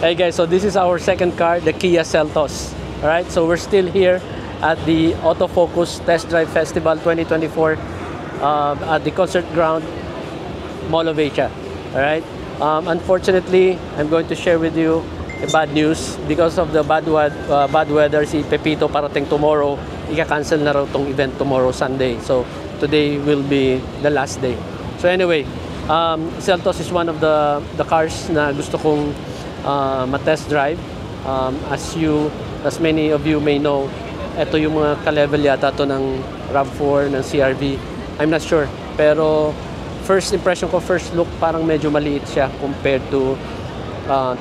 Hey guys, so this is our second car, the Kia Seltos. Alright, so we're still here at the Autofocus Test Drive Festival 2024 at the concert ground, Mall of Asia. Alright, unfortunately, I'm going to share with you a bad news. Because of the bad weather, si Pepito parating tomorrow, ika-cancel na raw tong event tomorrow, Sunday. So today will be the last day. So anyway, Seltos is one of the cars na gusto kong ma-test drive. As many of you may know, ito yung mga ka-level yata to ng RAV4, ng CR-V. I'm not sure. Pero first impression ko, first look, parang medyo maliit siya compared to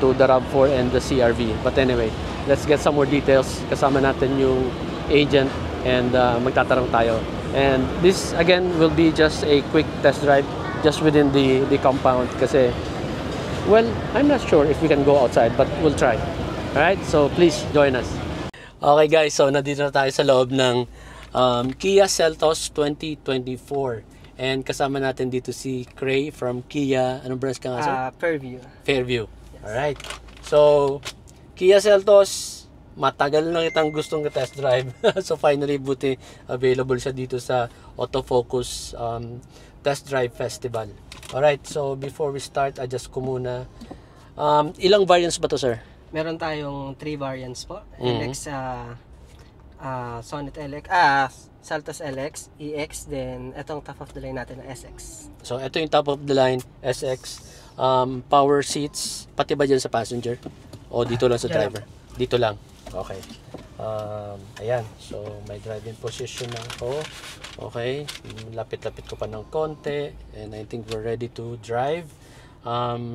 the RAV4 and the CR-V. But anyway, let's get some more details. Kasama natin yung agent and magtatanong tayo. And this again will be just a quick test drive just within the compound kasi, well, I'm not sure if we can go outside, but we'll try. Alright, so please join us. Okay guys, so nandito na tayo sa loob ng Kia Seltos 2024. And kasama natin dito si Cray from Kia. Anong branch ka nga sir? Fairview. Fairview. Yes. Alright. So, Kia Seltos, matagal na kitang gustong test drive. So finally, buti available siya dito sa Autofocus Test Drive Festival. Alright, so before we start, adjust ko muna. Ilang variants ba to sir? Meron tayong 3 variants po. LX, Sonet LX, Seltos LX, EX, then itong top of the line natin na SX. So ito yung top of the line, SX. Power seats, pati ba dyan sa passenger? O dito lang sa driver? Dito lang. Okay. Ayan. So may driving position na ako. Okay. Lapit-lapit ko pa ng konti. And I think we're ready to drive.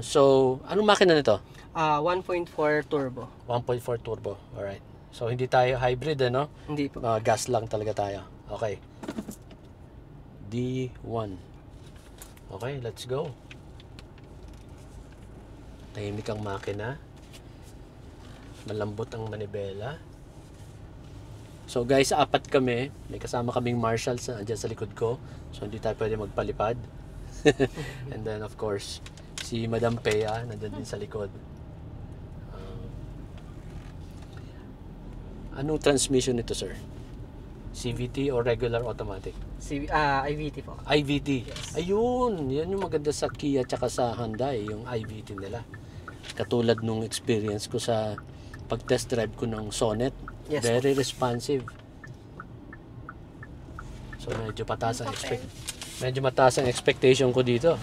So, anong makina nito? 1.4 turbo. 1.4 turbo. Alright. So, hindi tayo hybrid, ano? Hindi po. Gas lang talaga tayo. Okay. D1. Okay, let's go. Tahimik ang makina. Malambot ang manibela. So guys, 4 kami. May kasama kaming marshals na andyan sa likod ko. So hindi tayo pwede magpalipad. And then of course, si Madam Pea nandyan din sa likod. Anong transmission nito sir? CVT or regular automatic? IVT po. IVT. Yes. Ayun, yan yung maganda sa Kia tsaka sa Hyundai, yung IVT nila. Katulad nung experience ko sa pag-test drive ko ng Sonet. Yes, Very responsive. So medyo mataas ang expectation ko dito.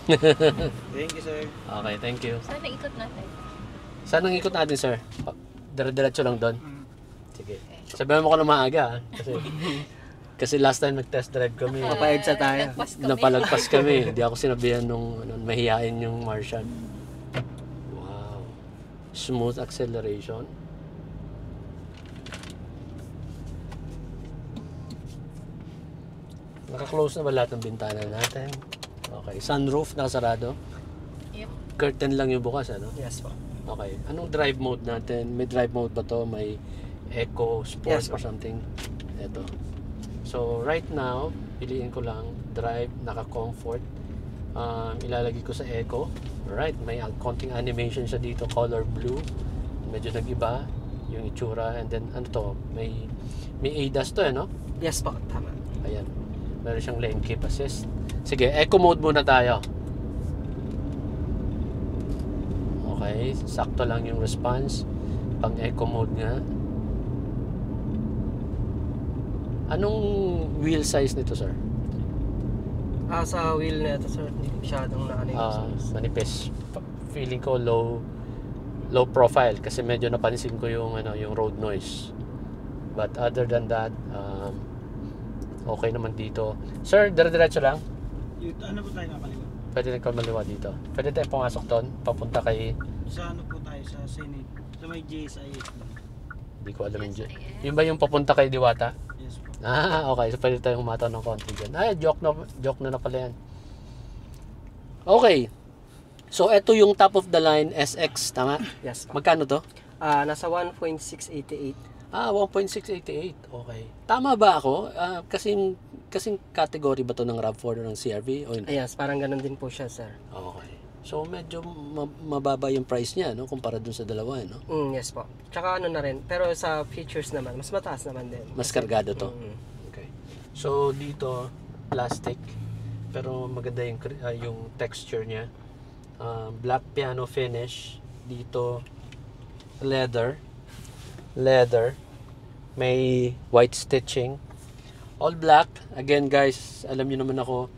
Thank you, sir. Okay, thank you. Saan ikot natin? Saan ang ikot natin, sir? Dire-diretso lang doon? Sige. Sabihan mo ko na maaga. Kasi last time nag-test drive kami. Papaedsa tayo. Napalagpas kami. Hindi ako sinabihan nung mahihain yung marshal. Wow. Smooth acceleration. Naka-close na ba lahat ng bintana natin? Okay. Sunroof nakasarado? Yep. Curtain lang yung bukas, ano? Yes po. Okay. Anong drive mode natin? May drive mode ba to? May Eco, Sport Yes, or something? Ito. So, right now, piliin ko lang drive, naka-comfort. Ilalagay ko sa Eco. Alright. May konting animation siya dito. Color blue. Medyo nag-iba yung itsura. And then, ano to? May ADAS to, no? Yes po, tama. Ayan. Meron siyang lane keep assist. Sige, Eco mode muna tayo. Okay, sakto lang yung response. Pang Eco mode nga. Anong wheel size nito, sir? Sa wheel na ito, sir, hindi masyadong Manipis. Feeling ko low profile kasi medyo napansin ko yung road noise. But other than that, okay naman dito. Sir, dire-diretso lang. Ano po tayo nakaliwa? Pwede na maliwa dito. Pwede tayo pumasok doon, papunta kay... Sa ano po tayo, sa Senate. Sa may JSIS. Hindi ko alam yung... Yun ba yung papunta kay Diwata? Yes po. Okay. So pwede tayong humataw ng konti dyan. Joke na pala yan. Okay. So, ito yung top of the line SX, tama? Yes po. Magkano to? Nasa 1.688. 1.688. Okay. Tama ba ako? Kasing category ba to ng RAV4 o ng CR-V? O hindi? Yes, parang ganun din po siya, sir. Okay. So medyo mababa yung price niya, no, kumpara dun sa dalawa, no. Yes po. Tsaka ano na rin, pero sa features naman, mas mataas naman din. Mas kargado to. Mm. Okay. So dito plastic, pero maganda yung texture niya. Black piano finish. Dito leather. May white stitching. All black. Again guys, alam niyo naman ako,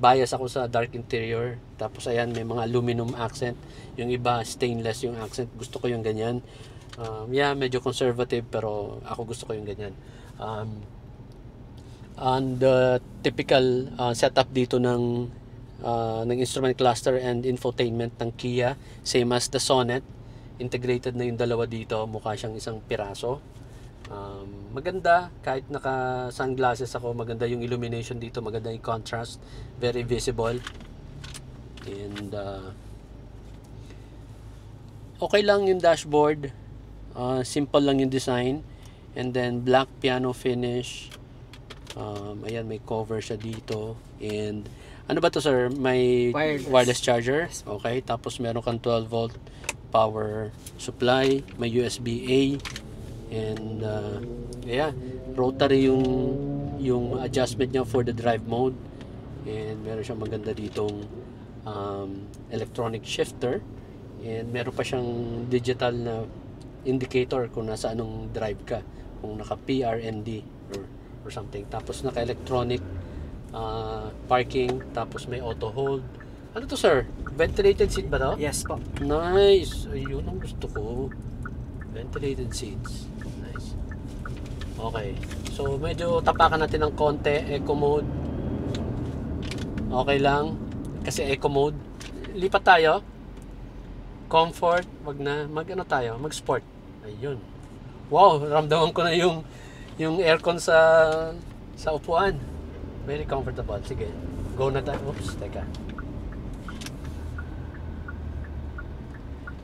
bias ako sa dark interior. Tapos ayan, may mga aluminum accent. Yung iba stainless yung accent. Gusto ko yung ganyan. Medyo conservative, pero ako gusto ko yung ganyan. And the typical setup dito ng instrument cluster and infotainment ng Kia, same as the Sonet. Integrated na yung dalawa dito. Mukha siyang isang piraso. Maganda, kahit naka sunglasses ako, maganda yung illumination dito, maganda yung contrast, very visible. And okay lang yung dashboard, simple lang yung design, and then black piano finish. Ayan, may cover siya dito. And ano ba to, sir? May wireless charger. Okay, tapos meron kang 12 volt power supply, may USB-A. And rotary yung adjustment niya for the drive mode. And meron siyang maganda ditong electronic shifter. And meron pa siyang digital na indicator kung nasa anong drive ka, kung naka PRND or something. Tapos naka electronic parking, tapos may auto hold. Ano to, sir? Ventilated seat ba to? Yes po. Nice. Ayun ang gusto ko. Ventilated seats. Nice. Okay. So, medyo tapakan natin ng konti. Eco mode. Okay lang. Kasi eco mode. Lipat tayo. Comfort. Wag na. Mag-ano tayo? Mag-sport. Ayun. Wow. Ramdaman ko na yung aircon sa upuan. Very comfortable. Sige. Go na tayo. Oops. Teka.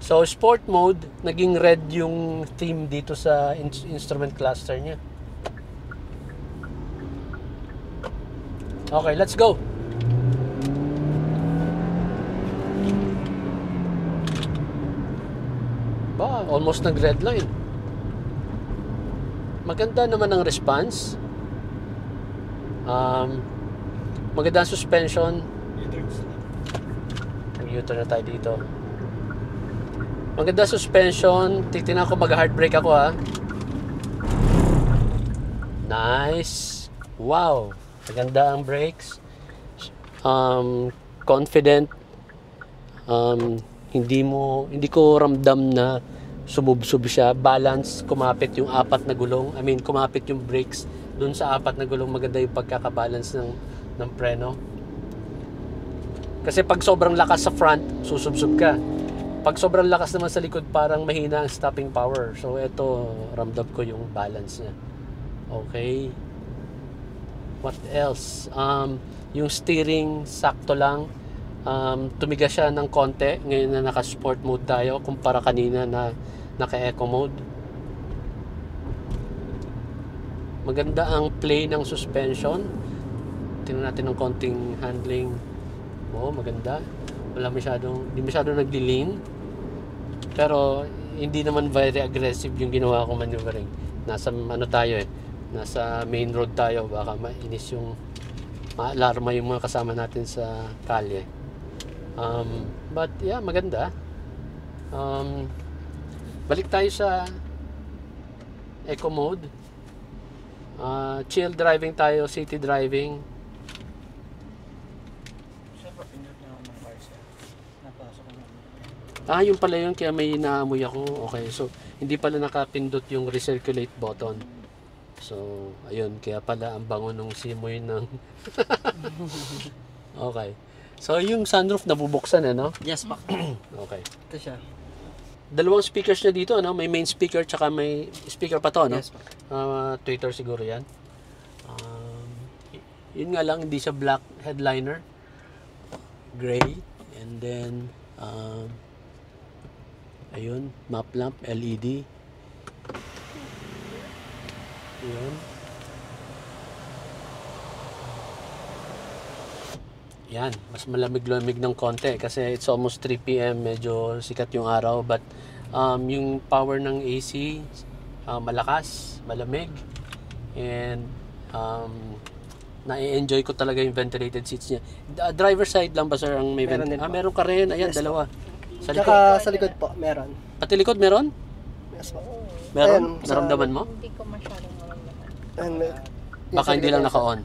So, sport mode, naging red yung theme dito sa instrument cluster niya. Okay, let's go. Almost nag-red line. Maganda naman ang response. Maganda ang suspension. Mag-U-turn na tayo dito. Maganda suspension. Titignan ko, mag-hard brake ako, ha. Nice. Wow. Maganda ang brakes. Confident. Hindi ko ramdam na sumubsob siya. Balance. Kumapit yung apat na gulong. Kumapit yung brakes dun sa apat na gulong. Maganda yung pagkakabalance ng preno. Kasi pag sobrang lakas sa front, susubsob ka. Pag sobrang lakas naman sa likod, parang mahina ang stopping power. So, ito, ramdam ko yung balance niya. Okay. What else? Yung steering, sakto lang. Tumigas siya ng konti. Ngayon na naka-sport mode tayo, kumpara kanina na naka-eco mode. Maganda ang play ng suspension. Tingnan natin ng konting handling. Maganda. Hindi masyadong nagli-lean. Pero hindi naman very aggressive yung ginawa ko maneuvering. Nasa nasa main road tayo, baka mainis yung maalarma yung mga kasama natin sa kalye. But yeah, maganda. Balik tayo sa eco mode. Chill driving tayo, city driving. Yung pala yun, kaya may naamoy ako. Okay, so hindi pala nakapindot yung recirculate button. So, ayun, kaya pala ang bango nung simoy ng okay. So, yung sunroof nabubuksan, no? Yes pa. Okay. Ito siya. Dalawang speakers na dito, no? May main speaker tsaka may speaker pa to, no? Yes pa. Twitter siguro yan. Yun nga lang, hindi siya black headliner. Gray. And then, ayun, map lamp, LED. Ayun. Yan, mas malamig-lamig ng konti kasi it's almost 3 p.m. Medyo sikat yung araw, but yung power ng AC malakas, malamig, and na-enjoy ko talaga yung ventilated seats niya. Driver side lang ba, sir, ang may Meron din po. meron ka rin. Ayan, Yes, dalawa. Sa likod. Tsaka sa likod po, meron. Pati likod meron? Yes po. Meron? Ayan, sa- Naramdaman mo? Hindi ko masyadong maramdaman. And, Baka hindi lang naka-on.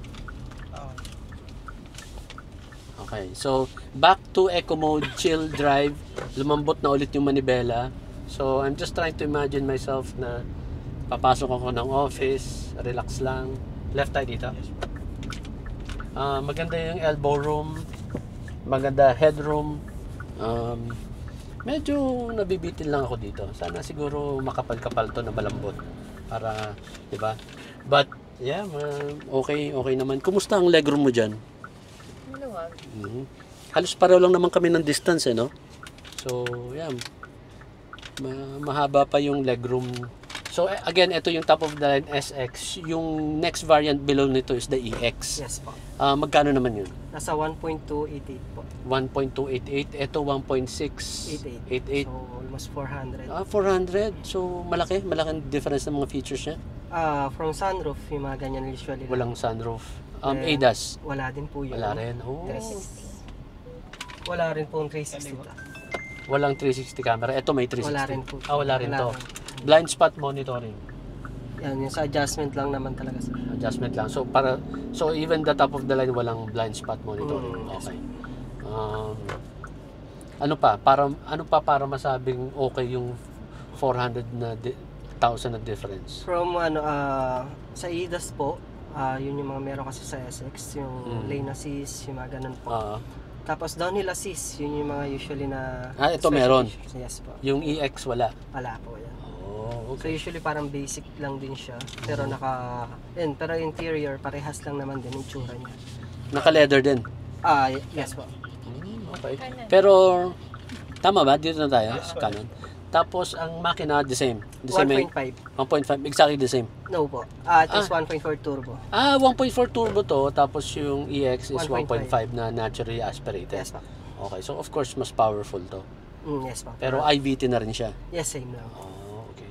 Oo. Okay, so back to Eco Mode, chill drive. Lumambot na ulit yung manibela. So I'm just trying to imagine myself na papasok ako ng office, relax lang. Left tayo dito. Maganda yung elbow room, maganda headroom. Medyo nabibitin lang ako dito. Sana siguro makapal-kapal to na malambot para, 'di ba? But yeah, okay naman. Kumusta ang legroom mo diyan? Maluwag. Halos pareho lang naman kami ng distance, no? So, yeah. Mahaba pa yung legroom. So, again, ito yung top of the line SX. Yung next variant below nito is the EX. yes po. Magkano naman yun? Nasa 1.288 po. 1.288. Ito 1.688. So, almost 400. 400. So, malaki. Malaking difference ng mga features niya. From sunroof, yung mga ganyan usually. Walang sunroof. Eh, ADAS. Wala din po yun. Wala rin. Oh. 360. Wala rin pong 360 to. Walang 360 camera. Ito may 360. Wala rin po. Wala rin to. rin. Blind spot monitoring. Yan, yung sa adjustment lang naman talaga sa. Adjustment lang. So even the top of the line walang blind spot monitoring. Okay. Ano pa para masabing okay yung 400,000 na difference? From sa ADAS po, yun yung mga meron kasi sa SX, yung lane assist, yung mga ganun po. Tapos downhill assist, yun yung mga usually na ito special meron. features. Yes po. Yung EX wala. Wala po yan. Oh, So usually parang basic lang din siya, pero pero interior parehas lang naman din yung tsura niya. Naka-leather din. Yes po. Okay. Pero tama ba? Dito na tayo. Canon. Tapos ang makina the same. The same 1.5. 1.5 exactly the same. No po. It is 1.4 turbo. 1.4 turbo to, tapos yung EX is 1.5 1.5 na naturally aspirated. Yes po. Okay, so of course mas powerful to. Yes po. Pero IVT na rin siya. Yes, same lang. Okay.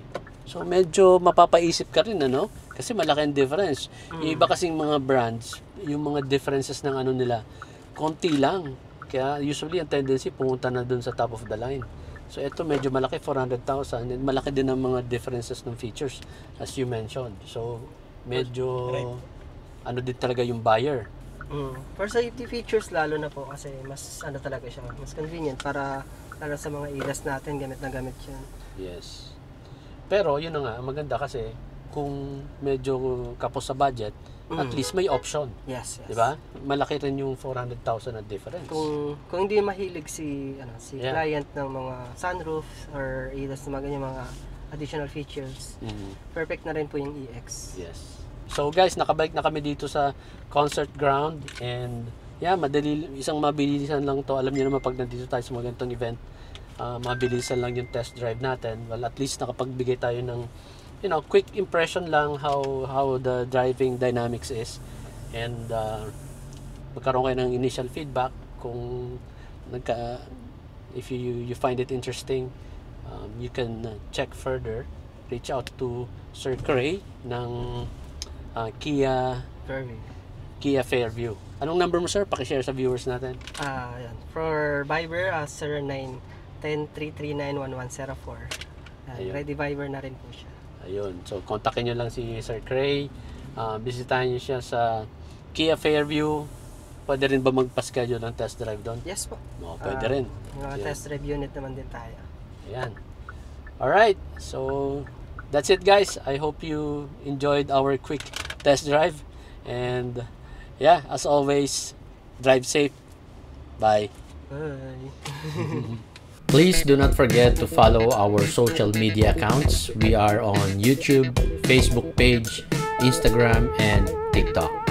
So medyo mapapaisip ka rin, ano? Kasi malaki ang difference. Yung iba kasing mga brands, yung mga differences ng ano nila, konti lang. Kaya usually ang tendency pumunta na dun sa top of the line. So ito medyo malaki, 400,000. And malaki din ang mga differences ng features as you mentioned. So medyo ano din talaga yung buyer. For safety features lalo na po kasi mas talaga siya, mas convenient para lalo sa mga ADAS natin, gamit na gamit yan. Yes. Pero yun na nga, maganda kasi kung medyo kapos sa budget, at least may option. Yes. 'Di ba? Malaki rin yung 400,000 na difference. Kung hindi mahilig si client ng mga sunroof or ADAS na mga ganyan mga additional features, perfect na rin po yung EX. Yes. So guys, nakabike na kami dito sa concert ground and yeah, isang mabilisan lang to. Alam niyo naman pag nandito tayo sa mga ganitong event, mabilisan lang yung test drive natin. Well, at least nakapagbigay tayo ng quick impression lang how the driving dynamics is, and magkaroon kayo ng initial feedback kung if you find it interesting, you can check further, reach out to Sir Cray ng Kia Fairview. Anong number mo, sir? Paki-share sa viewers natin. Yan. For Viber, 0910-339-1104. Ayun. Ready Viber na rin po siya. Ayun. So, kontakin nyo lang si Sir Cray. Bisitahin nyo siya sa Kia Fairview. Pwede rin ba magpa-schedule ng test drive doon? Yes po. Pwede rin. Mga test drive unit naman din tayo. Ayan. Alright. So, that's it, guys. I hope you enjoyed our quick test drive. And, yeah, as always, drive safe. Bye. Bye. Please do not forget to follow our social media accounts. We are on YouTube, Facebook page, Instagram, and TikTok.